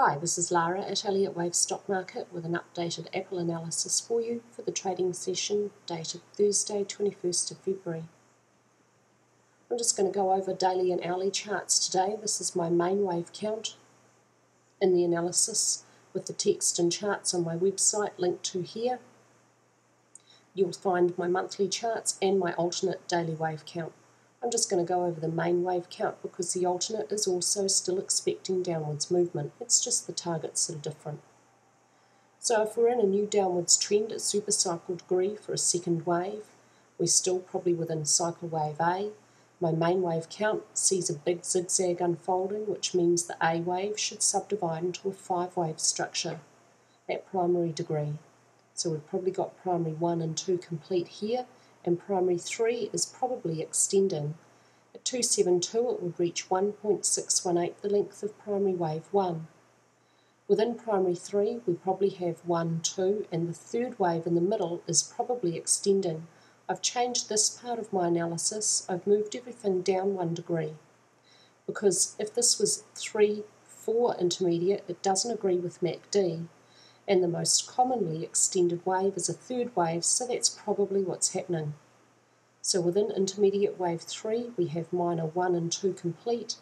Hi, this is Lara at Elliott Wave Stock Market with an updated Apple analysis for you for the trading session dated Thursday 21st of February. I'm just going to go over daily and hourly charts today. This is my main wave count in the analysis with the text and charts on my website linked to here. You'll find my monthly charts and my alternate daily wave count. I'm just going to go over the main wave count because the alternate is also still expecting downwards movement. It's just the targets that are different. So if we're in a new downwards trend at supercycle degree for a second wave, we're still probably within cycle wave A. My main wave count sees a big zigzag unfolding, which means the A wave should subdivide into a 5-wave structure at primary degree. So we've probably got primary 1 and 2 complete here, and primary 3 is probably extending. At 272 it would reach 1.618, the length of primary wave 1. Within primary 3 we probably have 1, 2, and the third wave in the middle is probably extending. I've changed this part of my analysis. I've moved everything down 1 degree, because if this was 3, 4 intermediate, it doesn't agree with MACD. And the most commonly extended wave is a third wave, so that's probably what's happening. So within intermediate wave 3, we have minor 1 and 2 complete.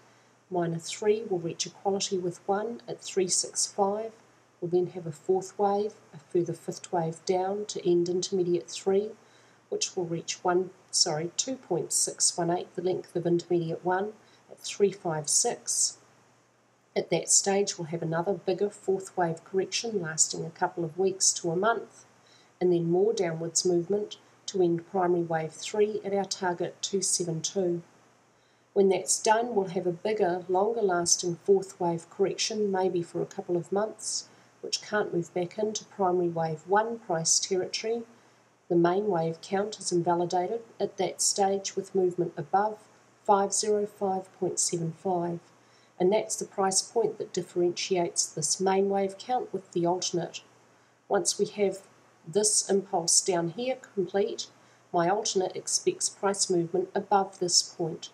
Minor 3 will reach equality with 1 at 365. We'll then have a fourth wave, a further fifth wave down to end intermediate 3, which will reach 2.618, the length of intermediate 1, at 356. At that stage, we'll have another bigger fourth wave correction lasting a couple of weeks to a month, and then more downwards movement to end primary wave 3 at our target 272. When that's done, we'll have a bigger, longer lasting fourth wave correction, maybe for a couple of months, which can't move back into primary wave 1 price territory. The main wave count is invalidated at that stage with movement above 505.75. And that's the price point that differentiates this main wave count with the alternate. Once we have this impulse down here complete, my alternate expects price movement above this point.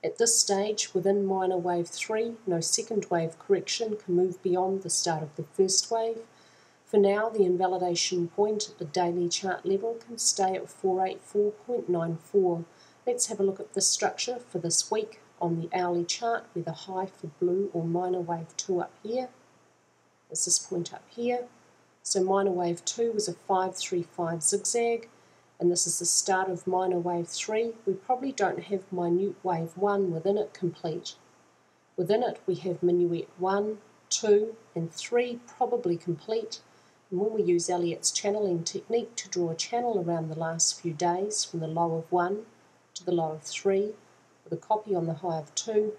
At this stage, within minor wave 3, no second wave correction can move beyond the start of the first wave. For now, the invalidation point at the daily chart level can stay at 484.94. Let's have a look at the structure for this week. On the hourly chart, where the high for blue or minor wave 2 up here is this point up here. So minor wave 2 was a 535 zigzag, and this is the start of minor wave 3. We probably don't have minute wave 1 within it complete. Within it we have minuet 1, 2 and 3 probably complete, and when we use Elliott's channeling technique to draw a channel around the last few days from the low of 1 to the low of 3, with a copy on the high of 2,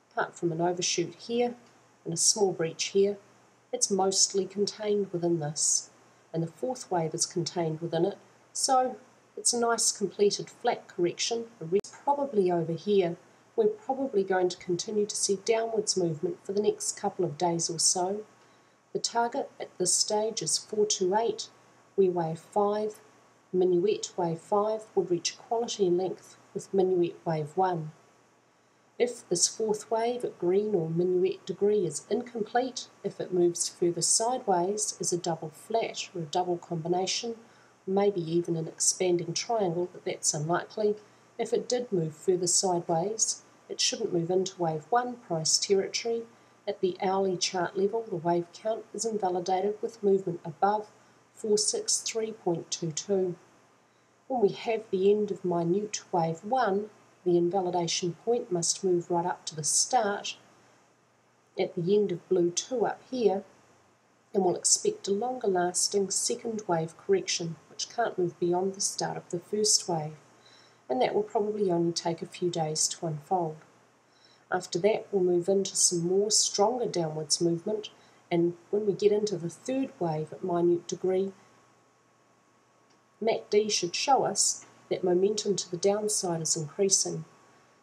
apart from an overshoot here and a small breach here, it's mostly contained within this, and the fourth wave is contained within it, so it's a nice completed flat correction. The rest probably over here. We're probably going to continue to see downwards movement for the next couple of days or so. The target at this stage is 428, where wave 5, minuet wave 5, would reach equality in length with minuet wave 1. If this fourth wave at green or minuet degree is incomplete, if it moves further sideways as a double flat or a double combination, maybe even an expanding triangle, but that's unlikely. If it did move further sideways, it shouldn't move into wave 1 price territory. At the hourly chart level, the wave count is invalidated with movement above 463.22. When we have the end of minute wave 1, the invalidation point must move right up to the start at the end of blue 2 up here, and we'll expect a longer lasting second wave correction, which can't move beyond the start of the first wave, and that will probably only take a few days to unfold. After that, we'll move into some more stronger downwards movement, and when we get into the third wave at minute degree, MACD should show us that momentum to the downside is increasing.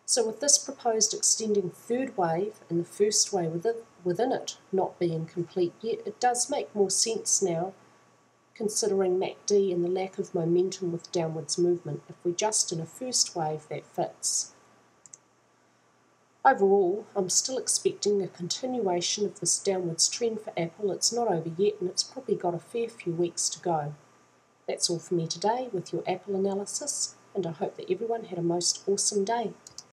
So with this proposed extending third wave and the first wave within it not being complete yet, it does make more sense now, considering MACD and the lack of momentum with downwards movement. If we're just in a first wave, that fits. Overall, I'm still expecting a continuation of this downwards trend for Apple. It's not over yet, and it's probably got a fair few weeks to go. That's all for me today with your Apple analysis, and I hope that everyone had a most awesome day.